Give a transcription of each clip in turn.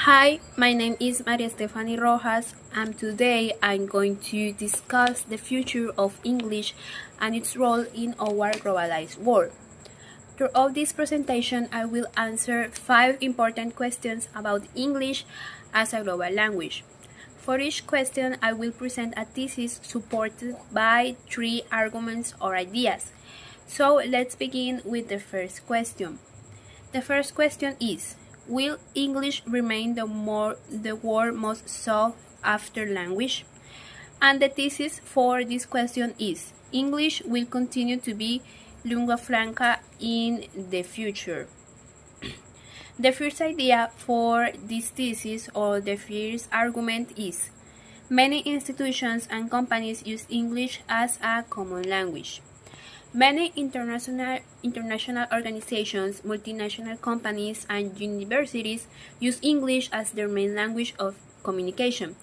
Hi, my name is MARÍA ESTEFANY ROJAS, and today I'm going to discuss the future of English and its role in our globalized world. Throughout this presentation, I will answer 5 important questions about English as a global language. For each question, I will present a thesis supported by 3 arguments or ideas. So let's begin with the first question. The first question is, will English remain the world's most sought after language? And the thesis for this question is, English will continue to be lingua franca in the future. The first idea for this thesis or the first argument is, many institutions and companies use English as a common language. Many international organizations, multinational companies, and universities use English as their main language of communication.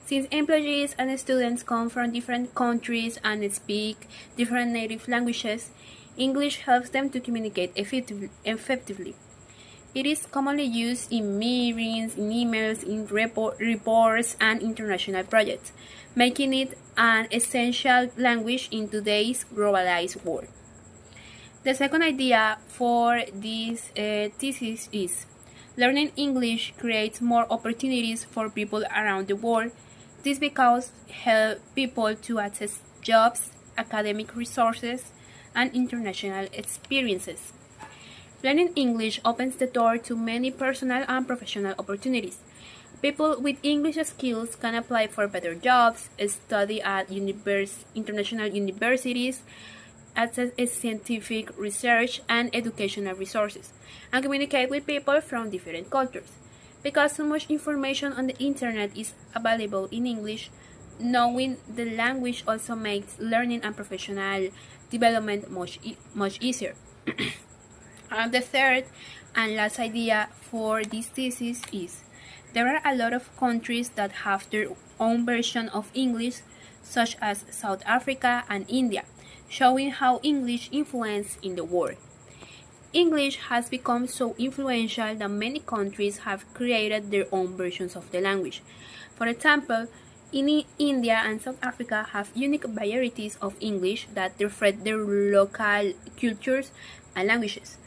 Since employees and students come from different countries and speak different native languages, English helps them to communicate effectively. It is commonly used in meetings, in emails, in reports, and international projects, making it an essential language in today's globalized world. The second idea for this thesis is, learning English creates more opportunities for people around the world. This because help people to access jobs, academic resources, and international experiences. Learning English opens the door to many personal and professional opportunities. People with English skills can apply for better jobs, study at international universities, access scientific research and educational resources, and communicate with people from different cultures. Because so much information on the internet is available in English, knowing the language also makes learning and professional development much easier. And the third and last idea for this thesis is, there are a lot of countries that have their own version of English, such as South Africa and India, showing how English influences in the world. English has become so influential that many countries have created their own versions of the language. For example, in India and South Africa have unique varieties of English that reflect their local cultures and languages.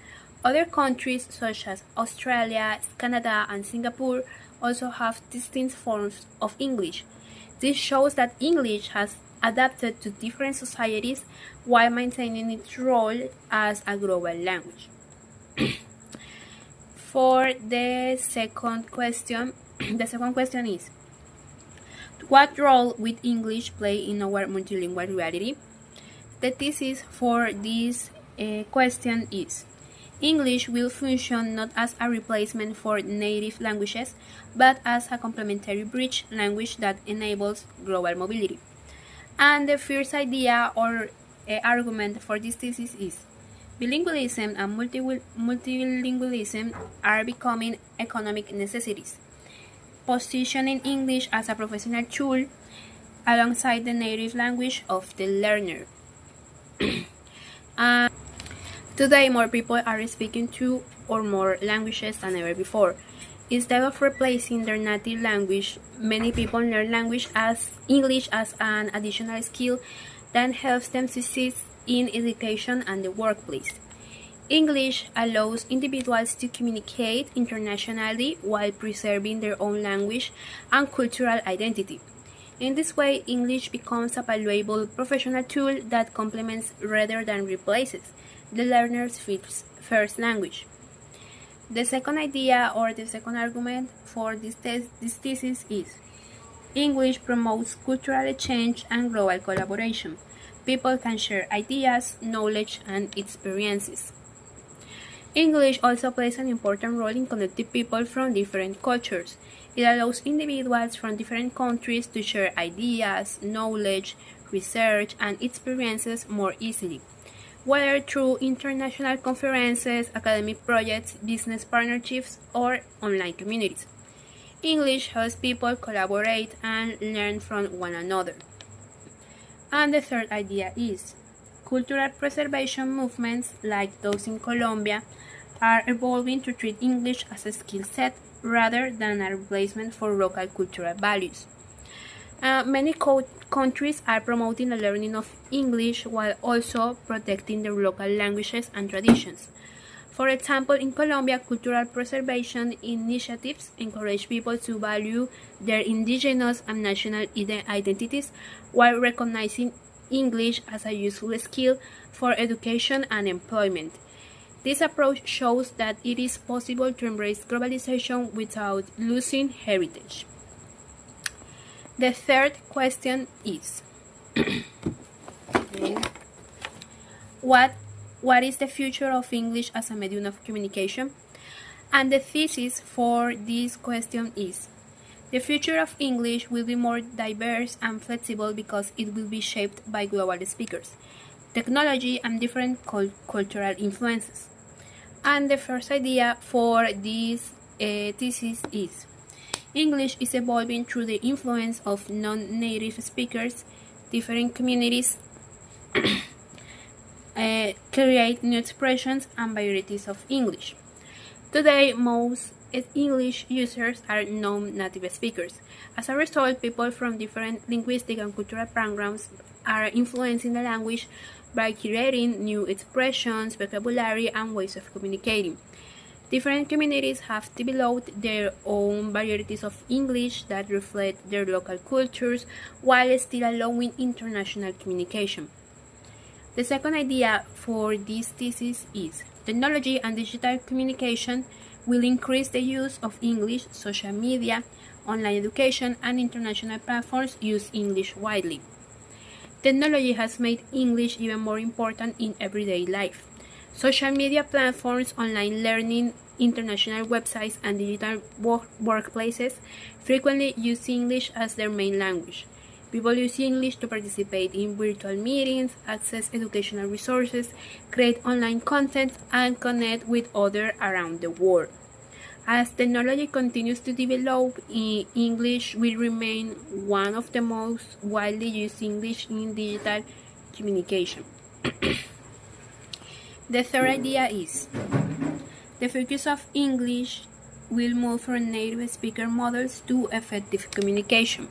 Other countries such as Australia, Canada, and Singapore also have distinct forms of English. This shows that English has adapted to different societies while maintaining its role as a global language. For the second question is, what role will English play in our multilingual reality? The thesis for this question is, English will function not as a replacement for native languages, but as a complementary bridge language that enables global mobility. And the first idea or argument for this thesis is, bilingualism and multilingualism are becoming economic necessities, positioning English as a professional tool alongside the native language of the learner. Today, more people are speaking 2 or more languages than ever before. Instead of replacing their native language, many people learn English as an additional skill that helps them succeed in education and the workplace. English allows individuals to communicate internationally while preserving their own language and cultural identity. In this way, English becomes a valuable professional tool that complements rather than replaces the learner's first language. The second idea or the second argument for this thesis is, English promotes cultural exchange and global collaboration. People can share ideas, knowledge, and experiences. English also plays an important role in connecting people from different cultures. It allows individuals from different countries to share ideas, knowledge, research, and experiences more easily, whether through international conferences, academic projects, business partnerships, or online communities. English helps people collaborate and learn from one another. And the third idea is, cultural preservation movements like those in Colombia are evolving to treat English as a skill set rather than a replacement for local cultural values. Many countries are promoting the learning of English while also protecting their local languages and traditions. For example, in Colombia, cultural preservation initiatives encourage people to value their indigenous and national identities while recognizing English as a useful skill for education and employment. This approach shows that it is possible to embrace globalization without losing heritage. The third question is what is the future of English as a medium of communication? And the thesis for this question is the future of English will be more diverse and flexible because it will be shaped by global speakers, technology, and different cultural influences. And the first idea for this thesis is English is evolving through the influence of non-native speakers. Different communities create new expressions and varieties of English. Today, most English users are non-native speakers. As a result, people from different linguistic and cultural backgrounds are influencing the language by creating new expressions, vocabulary, and ways of communicating. Different communities have developed their own varieties of English that reflect their local cultures while still allowing international communication. The second idea for this thesis is technology and digital communication will increase the use of English. Social media, online education, and international platforms use English widely. Technology has made English even more important in everyday life. Social media platforms, online learning, international websites, and digital workplaces frequently use English as their main language. People use English to participate in virtual meetings, access educational resources, create online content, and connect with others around the world. As technology continues to develop, English will remain one of the most widely used English in digital communication. The third idea is the focus of English will move from native speaker models to effective communication.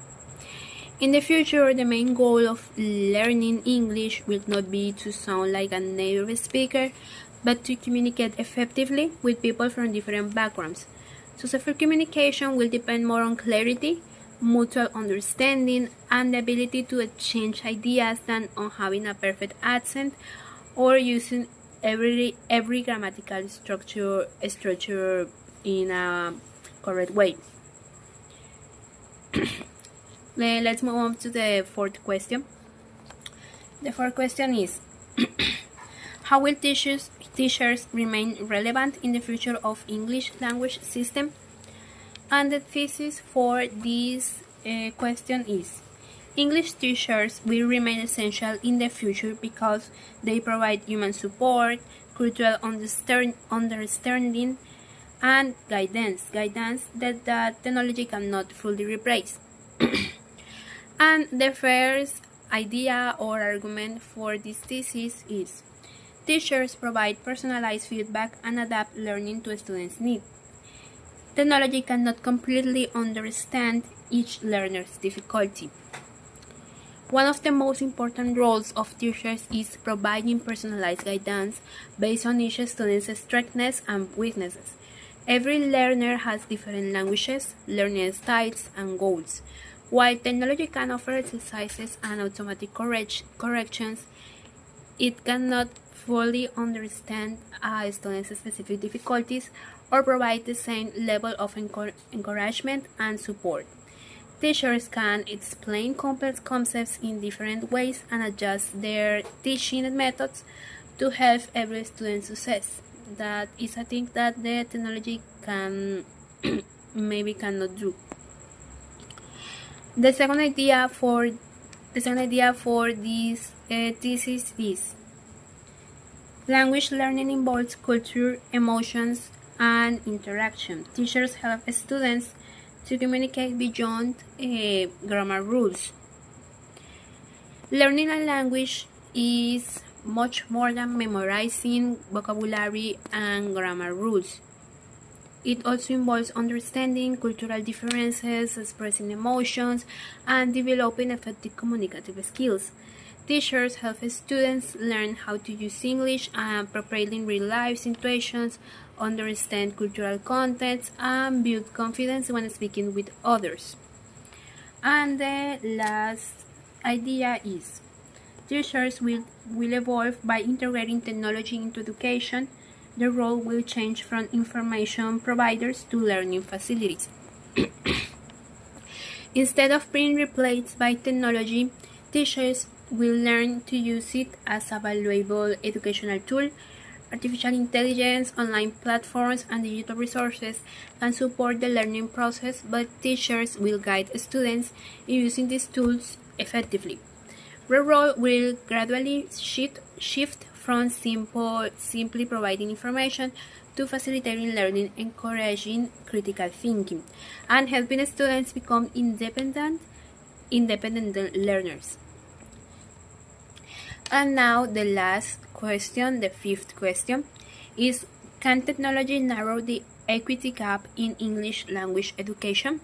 In the future, the main goal of learning English will not be to sound like a native speaker, but to communicate effectively with people from different backgrounds. Successful communication will depend more on clarity, mutual understanding, and the ability to exchange ideas than on having a perfect accent or using every grammatical structure in a correct way. Let's move on to the fourth question. The fourth question is how will teachers remain relevant in the future of English language system? And the thesis for this question is English teachers will remain essential in the future because they provide human support, cultural understanding, and guidance that technology cannot fully replace. And the first idea or argument for this thesis is teachers provide personalized feedback and adapt learning to students' needs. Technology cannot completely understand each learner's difficulty. One of the most important roles of teachers is providing personalized guidance based on each student's strengths and weaknesses. Every learner has different languages, learning styles, and goals. While technology can offer exercises and automatic corrections, it cannot fully understand a student's specific difficulties or provide the same level of encouragement and support. Teachers can explain complex concepts in different ways and adjust their teaching methods to help every student success. That is a thing that the technology can maybe cannot do. The second idea for this thesis is language learning involves culture, emotions, and interaction. Teachers help students to communicate beyond grammar rules. Learning a language is much more than memorizing vocabulary and grammar rules. It also involves understanding cultural differences, expressing emotions, and developing effective communicative skills. Teachers help students learn how to use English appropriately in real-life situations, understand cultural context, and build confidence when speaking with others. And the last idea is teachers will evolve by integrating technology into education. The role will change from information providers to learning facilities. Instead of being replaced by technology, teachers will learn to use it as a valuable educational tool. Artificial intelligence, online platforms, and digital resources can support the learning process, but teachers will guide students in using these tools effectively. The role will gradually shift from simply providing information to facilitating learning, encouraging critical thinking, and helping students become independent learners. And now the last question, the fifth question, is: can technology narrow the equity gap in English language education?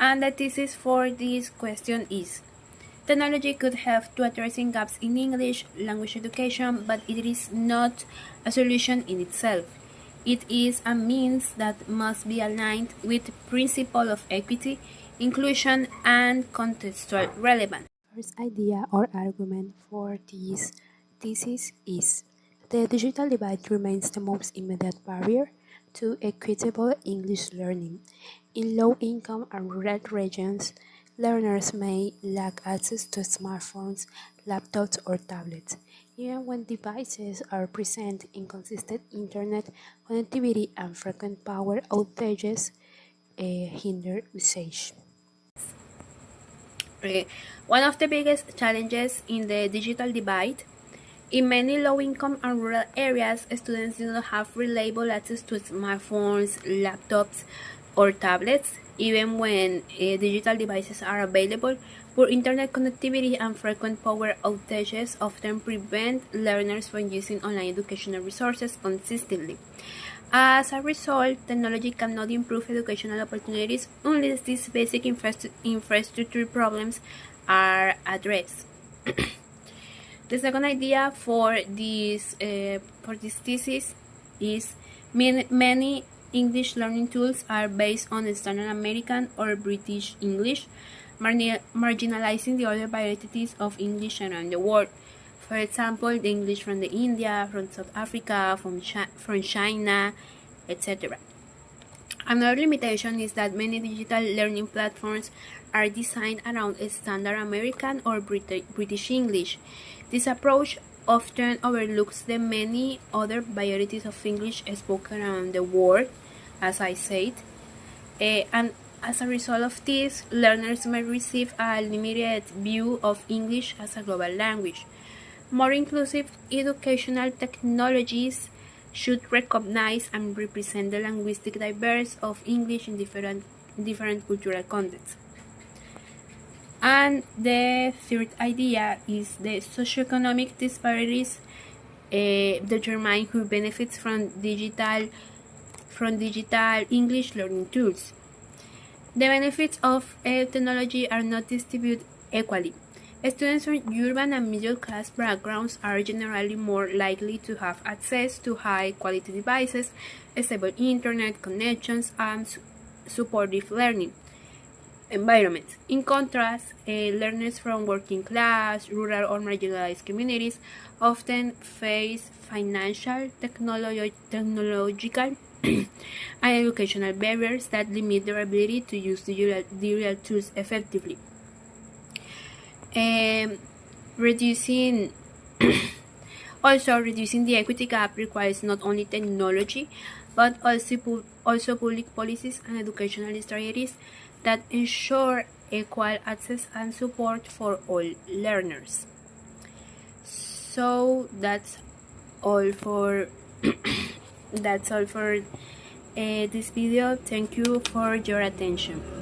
And the thesis for this question is: technology could help to addressing gaps in English language education, but it is not a solution in itself. It is a means that must be aligned with the principle of equity, inclusion, and contextual relevance. First idea or argument for this thesis is: the digital divide remains the most immediate barrier to equitable English learning. In low-income and rural regions, learners may lack access to smartphones, laptops, or tablets. Even when devices are present, inconsistent internet connectivity and frequent power outages hinder usage. One of the biggest challenges in the digital divide: in many low-income and rural areas, students do not have reliable access to smartphones, laptops, or tablets. Even when digital devices are available, poor internet connectivity and frequent power outages often prevent learners from using online educational resources consistently. As a result, technology cannot improve educational opportunities unless these basic infrastructure problems are addressed. The second idea for this thesis is: many English learning tools are based on Standard American or British English, marginalizing the other varieties of English around the world. For example, the English from India, from South Africa, from China, etc. Another limitation is that many digital learning platforms are designed around Standard American or British English. This approach often overlooks the many other varieties of English spoken around the world, as I said, and as a result of this, learners may receive a limited view of English as a global language. More inclusive educational technologies should recognize and represent the linguistic diversity of English in different cultural contexts. And the third idea is: the socioeconomic disparities determine who benefits from digital English learning tools. The benefits of technology are not distributed equally. Students from urban and middle-class backgrounds are generally more likely to have access to high-quality devices, stable internet connections, and supportive learning environments. In contrast, learners from working-class, rural, or marginalized communities often face financial, technological, and educational barriers that limit their ability to use digital tools effectively. Reducing the equity gap requires not only technology, but also public policies and educational strategies that ensure equal access and support for all learners. So that's all for this video. Thank you for your attention.